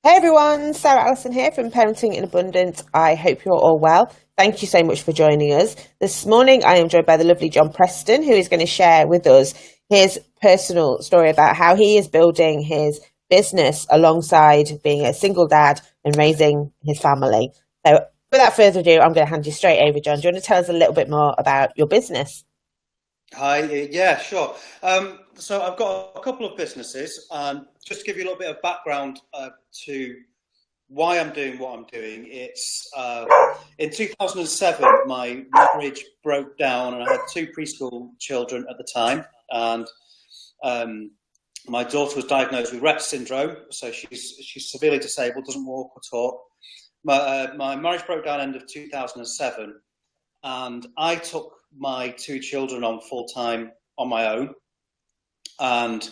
Hey everyone, Sarah Allison here from Parenting in Abundance. I hope you're all well. Thank you so much for joining us. This morning I am joined by the lovely John Preston, who is going to share with us his personal story about how he is building his business alongside being a single dad and raising his family. So without further ado, I'm going to hand you straight over, John. Do you want to tell us a little bit more about your business? Hi, yeah, sure. So I've got a couple of businesses, and just to give you a little bit of background to why I'm doing what I'm doing. It's in 2007, my marriage broke down, and I had two preschool children at the time, and my daughter was diagnosed with Rett syndrome, so she's severely disabled, doesn't walk or talk. My marriage broke down end of 2007, and I took my two children on full time on my own. And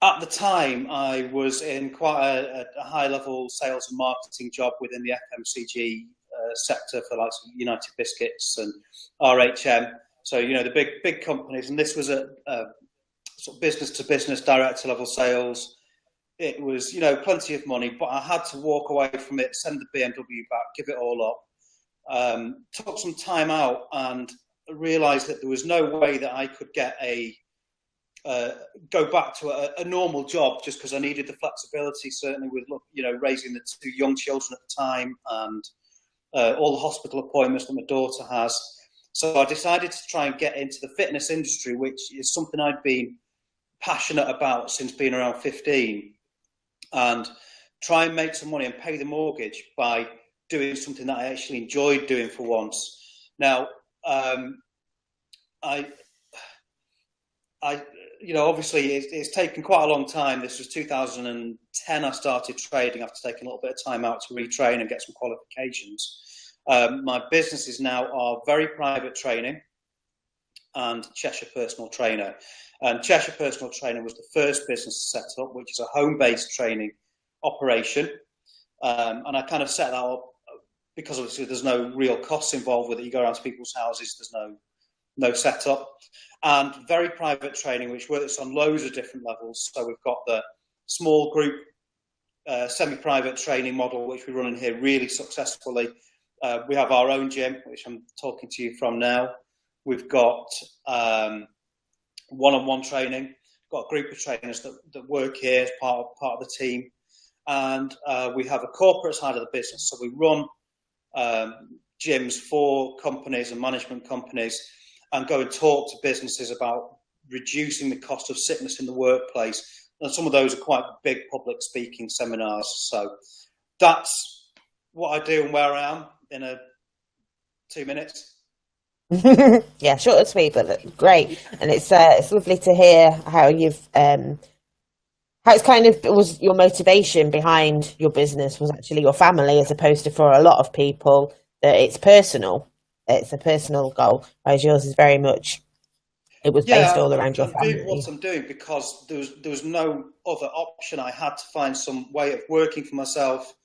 at the time, I was in quite a high level sales and marketing job within the FMCG sector for like United Biscuits and RHM. So, you know, the big companies. And this was a sort of business to business director level sales. It was, you know, plenty of money, but I had to walk away from it, send the BMW back, give it all up. Took some time out and realised that there was no way that I could get go back to a normal job, just because I needed the flexibility, certainly with, you know, raising the two young children at the time and all the hospital appointments that my daughter has. So I decided to try and get into the fitness industry, which is something I'd been passionate about since being around 15, and try and make some money and pay the mortgage by doing something that I actually enjoyed doing for once. Now, you know, obviously it's taken quite a long time. This was 2010. I started trading after taking a little bit of time out to retrain and get some qualifications. My businesses now are Very Private Training and Cheshire Personal Trainer. And Cheshire Personal Trainer was the first business set up, which is a home-based training operation. And I kind of set that up because obviously there's no real costs involved with it. You go around to people's houses, there's no setup. And Very Private Training, which works on loads of different levels. So we've got the small group, semi-private training model, which we run in here really successfully. We have our own gym, which I'm talking to you from now. We've got one-on-one training. We've got a group of trainers that work here as part of the team. And we have a corporate side of the business. So we run gyms for companies and management companies, and go and talk to businesses about reducing the cost of sickness in the workplace. And some of those are quite big public speaking seminars. So that's what I do and where I am in 2 minutes. Yeah, short and sweet, but great. And it's lovely to hear how you've how it's kind of was your motivation behind your business was actually your family, as opposed to, for a lot of people, that it's personal. It's a personal goal, whereas yours is very much, it was based all around your family. I'm doing what I'm doing because there was no other option. I had to find some way of working for myself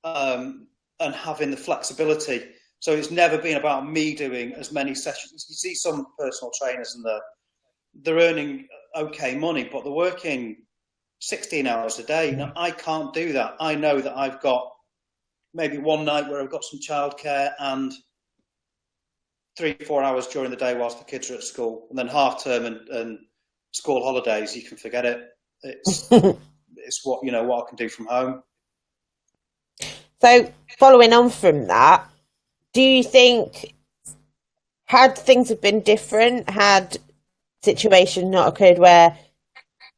and having the flexibility. So it's never been about me doing as many sessions. You see some personal trainers and they're earning okay money, but they're working 16 hours a day. Now, I can't do that. I know that I've got maybe one night where I've got some childcare and 3-4 hours during the day whilst the kids are at school, and then half term and school holidays, you can forget it. It's what I can do from home. So following on from that, do you think, had things have been different, had situation not occurred where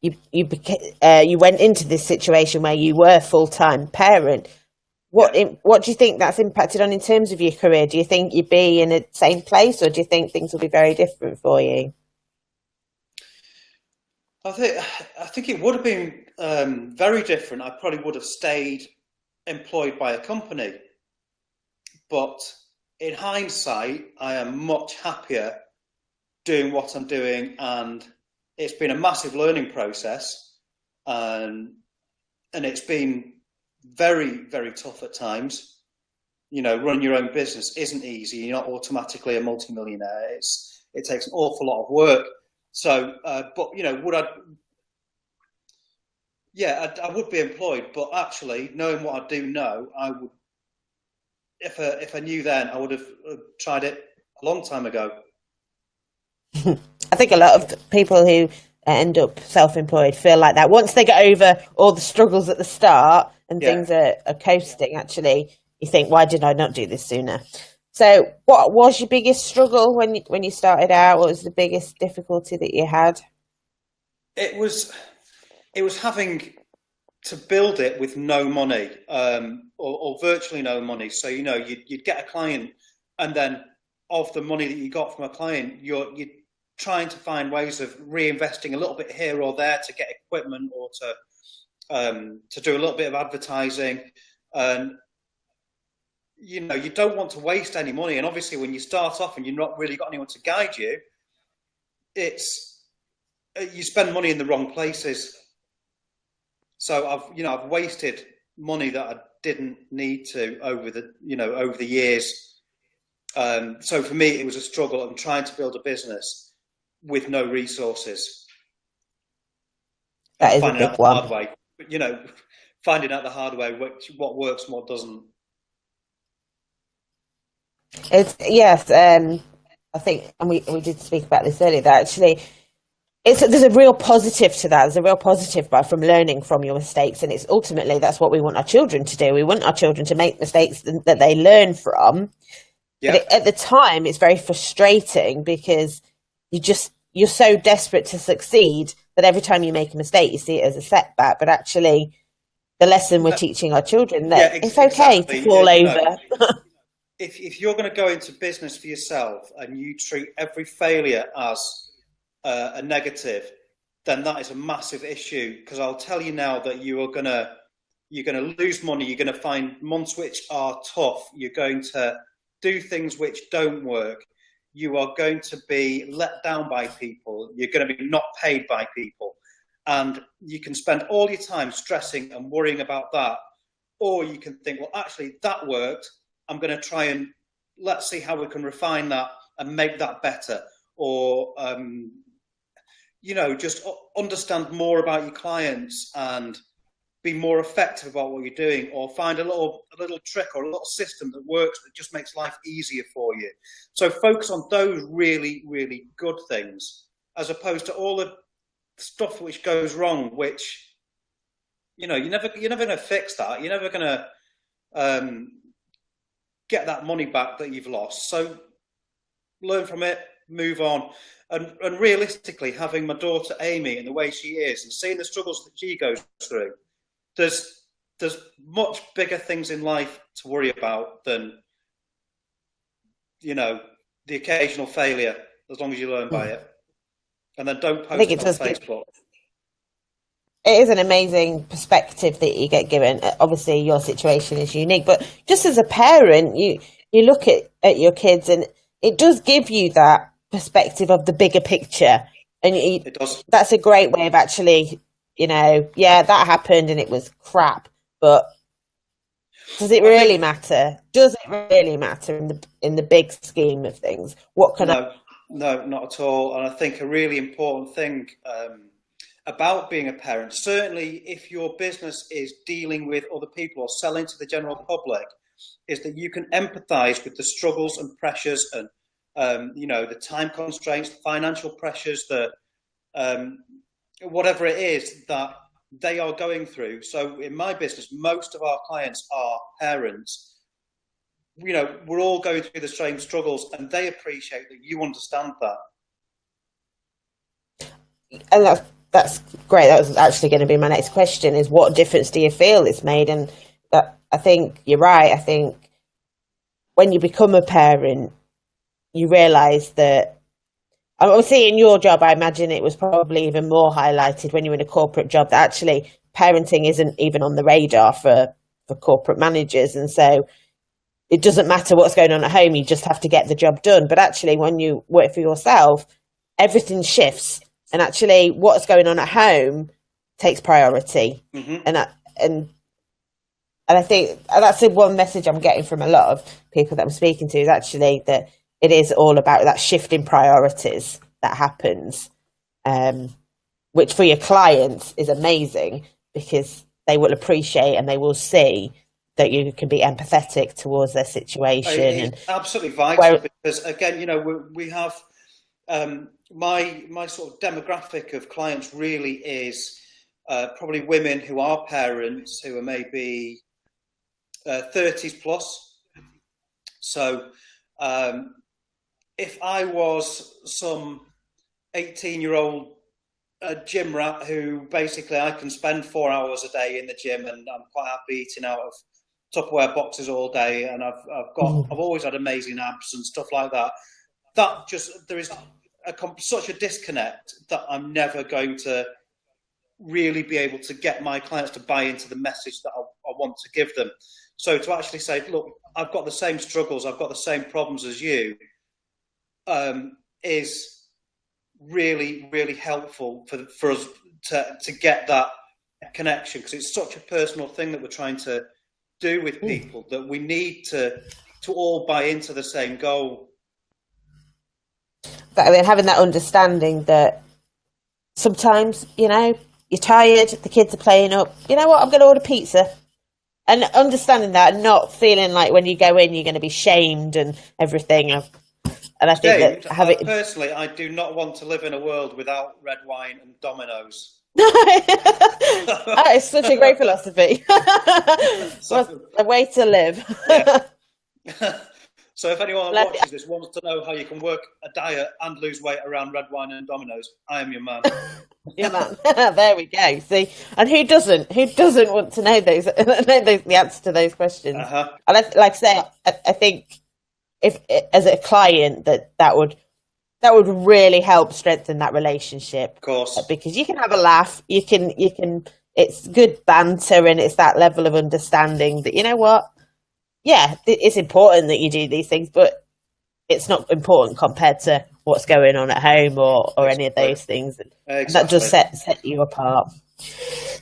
you went into this situation where you were full-time parent, what do you think that's impacted on in terms of your career? Do you think you'd be in the same place, or do you think things will be very different for you? I think it would have been very different. I probably would have stayed employed by a company, but in hindsight, I am much happier doing what I'm doing, and it's been a massive learning process, and it's been very, very tough at times. You know, running your own business isn't easy. You're not automatically a multimillionaire. It takes an awful lot of work. So, but you know, Yeah, I would be employed, but actually, knowing what I do know, I would. If I knew then, I would have tried it a long time ago. I think a lot of people who end up self-employed feel like that. Once they get over all the struggles at the start and Yeah, things are coasting, actually, you think, why did I not do this sooner? So what was your biggest struggle when you started out? What was the biggest difficulty that you had? it was having to build it with no money, or virtually no money. So you'd get a client, and then of the money that you got from a client, you're trying to find ways of reinvesting a little bit here or there to get equipment or to do a little bit of advertising, and you don't want to waste any money. And obviously, when you start off and you've not really got anyone to guide you, it's you spend money in the wrong places. So I've wasted money that I didn't need to over the years. So for me, it was a struggle. I'm trying to build a business with no resources That and is a finding big out the one. hard way. Finding out the hard way what works and what doesn't. It's yes, I think, and we did speak about this earlier. That actually, there's a real positive to that. There's a real positive from learning from your mistakes, and it's ultimately that's what we want our children to do. We want our children to make mistakes that they learn from. Yeah. But at the time, it's very frustrating because you're so desperate to succeed that every time you make a mistake, you see it as a setback. But actually, the lesson we're teaching our children that it's okay Exactly. to fall over. If you're going to go into business for yourself and you treat every failure as a negative, then that is a massive issue. Because I'll tell you now that you're going to lose money. You're going to find months which are tough. You're going to do things which don't work. You are going to be let down by people. You're going to be not paid by people. And you can spend all your time stressing and worrying about that. Or you can think, well, actually, that worked. I'm going to try and let's see how we can refine that and make that better. Or, just understand more about your clients and be more effective about what you're doing, or find a little trick or a little system that works that just makes life easier for you. So focus on those really, really good things, as opposed to all the stuff which goes wrong, which, you're never going to fix that. You're never going to get that money back that you've lost. So learn from it, move on. And realistically, having my daughter Amy and the way she is and seeing the struggles that she goes through, there's much bigger things in life to worry about than the occasional failure, as long as you learn by it. And then don't I think post it it on does Facebook. it is an amazing perspective that you get given. Obviously, your situation is unique, but just as a parent, you look at your kids, and it does give you that perspective of the bigger picture, and It does. that's a great way of actually, yeah, that happened and it was crap, but does it really matter? Does it really matter in the big scheme of things? What can No, not at all. And I think a really important thing about being a parent, certainly if your business is dealing with other people or selling to the general public, is that you can empathize with the struggles and pressures and the time constraints, the financial pressures, the whatever it is that they are going through. So in my business, most of our clients are parents. We're all going through the same struggles, and they appreciate that you understand that. And that's great. That was actually going to be my next question: is what difference do you feel it's made? And I think you're right. I think when you become a parent, you realise that. Obviously, in your job, I imagine it was probably even more highlighted when you're in a corporate job that actually parenting isn't even on the radar for corporate managers, and so it doesn't matter what's going on at home. You just have to get the job done. But actually, when you work for yourself, everything shifts. And actually, what's going on at home takes priority, and I think that's the one message I'm getting from a lot of people that I'm speaking to, is actually that it is all about that shift in priorities that happens, which for your clients is amazing. because they will appreciate and they will see that you can be empathetic towards their situation. It's absolutely vital, because again, we have my sort of demographic of clients really is probably women who are parents, who are maybe 30s plus. So if I was some 18-year-old gym rat who basically I can spend 4 hours a day in the gym and I'm quite happy eating out of Tupperware boxes all day, and I've always had amazing abs and stuff like that. There is such a disconnect that I'm never going to really be able to get my clients to buy into the message that I want to give them. So to actually say, look, I've got the same struggles, I've got the same problems as you, is really, really helpful for us to get that connection, because it's such a personal thing that we're trying to do with people, that we need to all buy into the same goal. But I mean, having that understanding that sometimes, you're tired, the kids are playing up, you know what, I'm going to order pizza. And understanding that and not feeling like when you go in, you're going to be shamed and everything. And I think personally, I do not want to live in a world without red wine and Dominoes. That is such a great philosophy. Well, a way to live. Yeah. So if anyone watches this wants to know how you can work a diet and lose weight around red wine and Dominoes, I am your man. Your man. There we go. See, and who doesn't want to know the answer to those questions? And like I say, I think if as a client that would really help strengthen that relationship. Of course, because you can have a laugh, you can. It's good banter, and it's that level of understanding that, you know what. Yeah, it's important that you do these things, but it's not important compared to what's going on at home or any of those things. Exactly. And that does set you apart.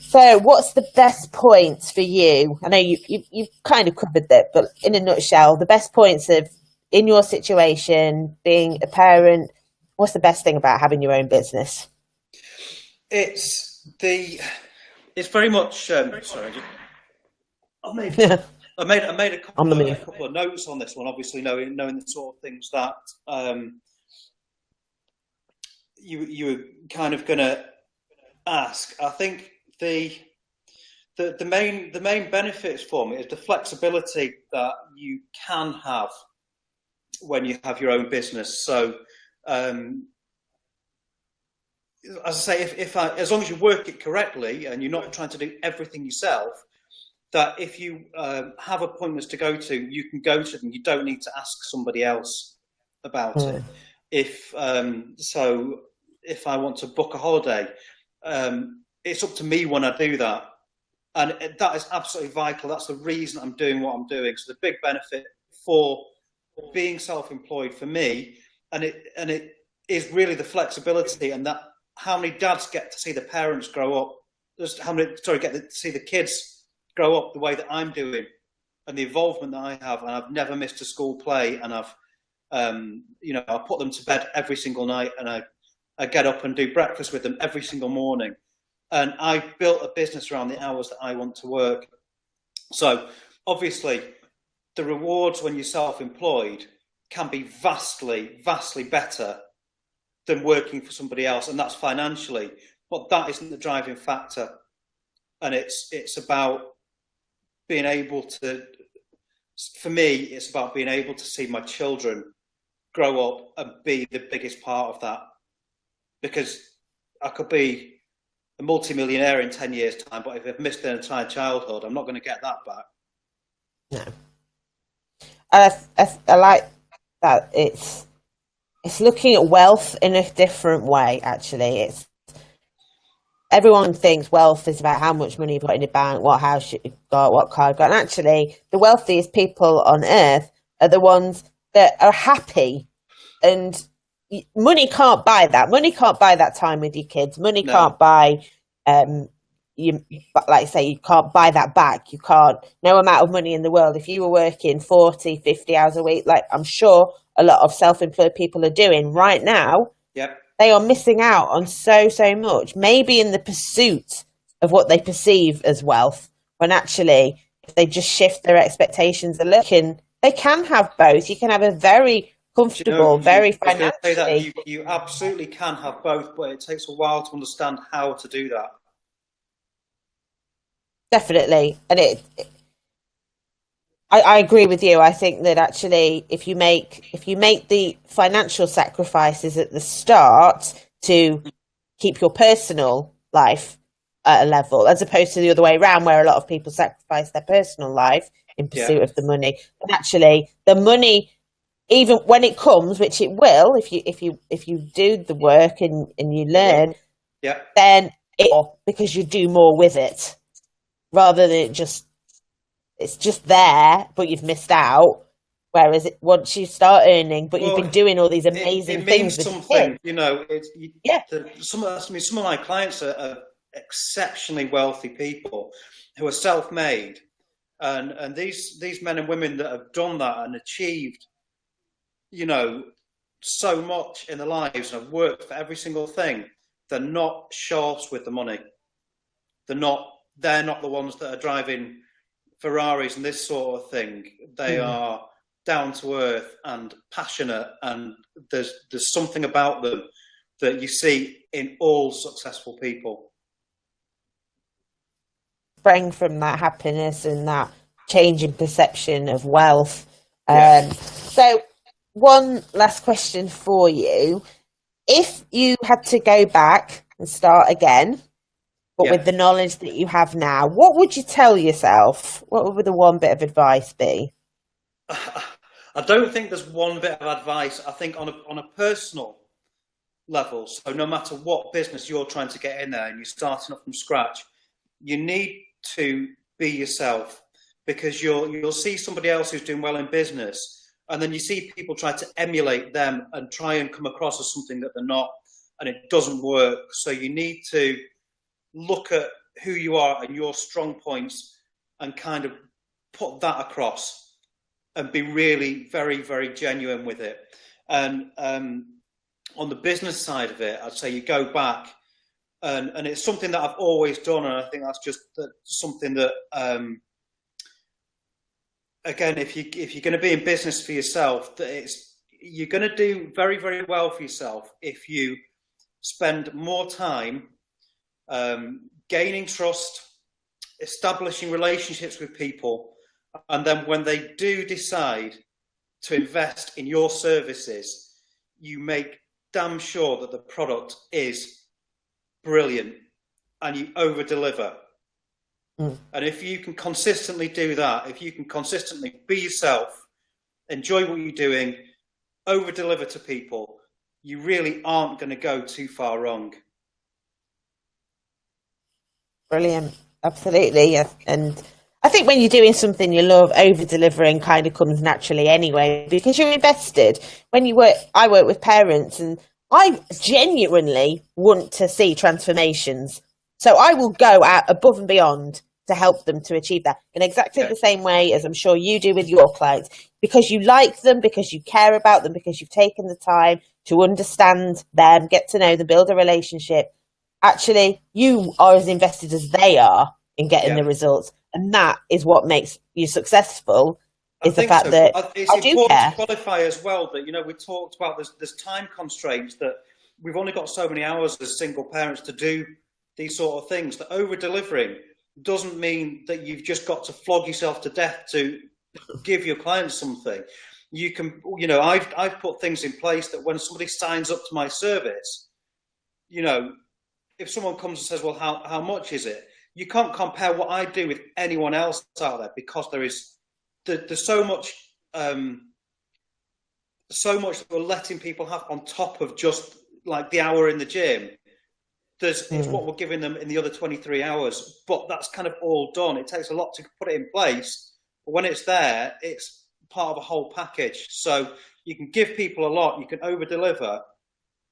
So what's the best points for you? I know you've kind of covered that, but in a nutshell, the best points of, in your situation, being a parent, what's the best thing about having your own business? It's very much, sorry, I made a couple of notes on this one, obviously knowing the sort of things that you were kind of going to ask. I think the main benefits for me is the flexibility that you can have when you have your own business. So, as I say, as long as you work it correctly and you're not trying to do everything yourself, that if you have appointments to go to, you can go to them. You don't need to ask somebody else about it. If I want to book a holiday, it's up to me when I do that. And that is absolutely vital. That's the reason I'm doing what I'm doing. So the big benefit for being self-employed for me, and it is really the flexibility, and that how many dads get to see the parents grow up. Get to see the kids grow up the way that I'm doing, and the involvement that I have. And I've never missed a school play, and I've I put them to bed every single night, and I get up and do breakfast with them every single morning. And I built a business around the hours that I want to work. So obviously the rewards when you're self-employed can be vastly, vastly better than working for somebody else, and that's financially, but that isn't the driving factor. And it's about being able to, for me, it's about being able to see my children grow up and be the biggest part of that. Because I could be a multimillionaire in 10 years' time, but if I've missed an entire childhood, I'm not going to get that back. No. I like that it's looking at wealth in a different way, actually. Everyone thinks wealth is about how much money you've got in your bank, what house you've got, what car you've got. And actually, the wealthiest people on earth are the ones that are happy. And money can't buy that. Money can't buy that time with your kids. Money can't buy, you can't buy that back. You can't, no amount of money in the world. If you were working 40, 50 hours a week, like I'm sure a lot of self-employed people are doing right now, yep, they are missing out on so much. Maybe in the pursuit of what they perceive as wealth, when actually, if they just shift their expectations a little, they can have both. You can have a very comfortable, very financially. I was going to say that you absolutely can have both, but it takes a while to understand how to do that. Definitely. And I agree with you. I think that actually if you make the financial sacrifices at the start to keep your personal life at a level, as opposed to the other way around, where a lot of people sacrifice their personal life in pursuit of the money. And actually the money, even when it comes, which it will, if you do the work and you learn, then because you do more with it, rather than it's just there, but you've missed out. Whereas once you start earning, but you've been doing all these amazing things. It means something, you know. Some of my clients are exceptionally wealthy people who are self-made, and these men and women that have done that and achieved, you know, so much in their lives and have worked for every single thing. They're not short with the money. They're not the ones that are driving Ferraris and this sort of thing. They are down to earth and passionate, and there's something about them that you see in all successful people. Spring from that happiness and that change in perception of wealth. So one last question for you. If you had to go back and start again, but with the knowledge that you have now, what would you tell yourself? What would the one bit of advice be? I don't think there's one bit of advice. I think on a personal level, so no matter what business you're trying to get in there and you're starting up from scratch, you need to be yourself, because you'll see somebody else who's doing well in business, and then you see people try to emulate them and try and come across as something that they're not, and it doesn't work. So you need to look at who you are and your strong points and kind of put that across and be really very, very genuine with it. And on the business side of it, I'd say you go back, and it's something that I've always done, and I think that's just something that again, if you're going to be in business for yourself, that you're going to do very, very well for yourself if you spend more time gaining trust, establishing relationships with people, and then when they do decide to invest in your services, you make damn sure that the product is brilliant and you over deliver. And if you can consistently do that, if you can consistently be yourself, enjoy what you're doing, over deliver to people, you really aren't going to go too far wrong. Brilliant. Absolutely. Yes. And I think when you're doing something you love, over delivering kind of comes naturally anyway, because you're invested. When I work with parents, and I genuinely want to see transformations. So I will go out above and beyond to help them to achieve that in exactly the same way as I'm sure you do with your clients, because you like them, because you care about them, because you've taken the time to understand them, get to know them, build a relationship. Actually, you are as invested as they are in getting the results. And that is what makes you successful, is the fact that it's important to qualify as well that, you know, we talked about there's time constraints, that we've only got so many hours as single parents to do these sort of things. That over delivering doesn't mean that you've just got to flog yourself to death to give your clients something. You can, you know, I've put things in place that when somebody signs up to my service, you know, if someone comes and says, well, how much is it? You can't compare what I do with anyone else out there, because there's so much that we're letting people have on top of just like the hour in the gym. It's what we're giving them in the other 23 hours, but that's kind of all done. It takes a lot to put it in place, but when it's there, it's part of a whole package. So you can give people a lot, you can over deliver,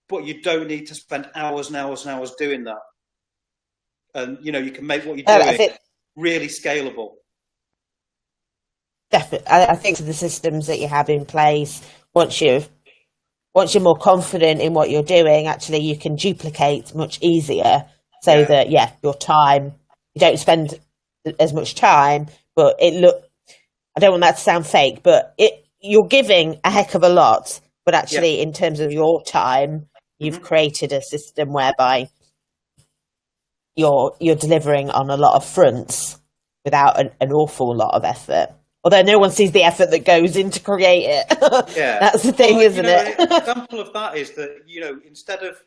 but you don't need to spend hours and hours and hours doing that. And, you know, you can make what you're doing really scalable. Definitely. I think the systems that you have in place, once you're more confident in what you're doing, actually you can duplicate much easier. so that your time, you don't spend as much time, but I don't want that to sound fake, but you're giving a heck of a lot, but actually in terms of your time, you've created a system whereby you're delivering on a lot of fronts without an awful lot of effort. Although no one sees the effort that goes into create it. That's the thing, isn't it? An example of that is that, instead of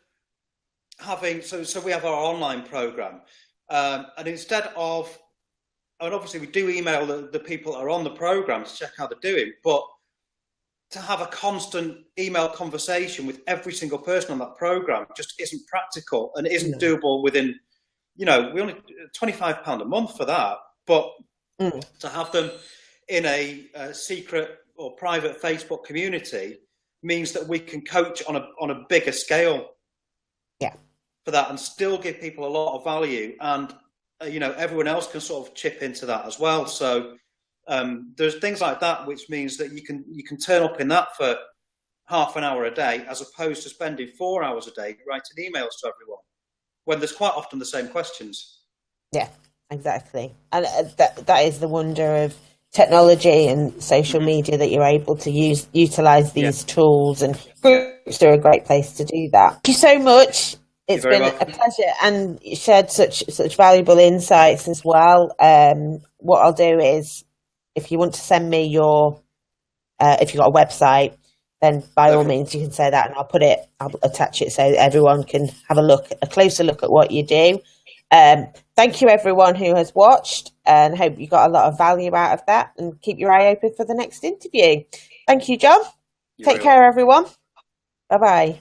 having, so we have our online program, and instead of, and obviously we do email the people that are on the program to check how they're doing, but to have a constant email conversation with every single person on that program just isn't practical and isn't doable within, we only £25 a month for that, but to have them in a secret or private Facebook community means that we can coach on a bigger scale for that and still give people a lot of value, and everyone else can sort of chip into that as well. So there's things like that, which means that you can turn up in that for half an hour a day, as opposed to spending 4 hours a day writing emails to everyone when there's quite often the same questions. Yeah, exactly. And that is the wonder of technology and social media, that you're able to utilize these tools, and groups are a great place to do that. Thank you so much. It's been a pleasure, and you shared such valuable insights as well. What I'll do is, if you want to send me if you've got a website, then by all means you can say that, and I'll attach it so everyone can have a closer look at what you do. Thank you everyone who has watched, and hope you got a lot of value out of that, and keep your eye open for the next interview. Thank you, John. Take care, everyone. Bye-bye.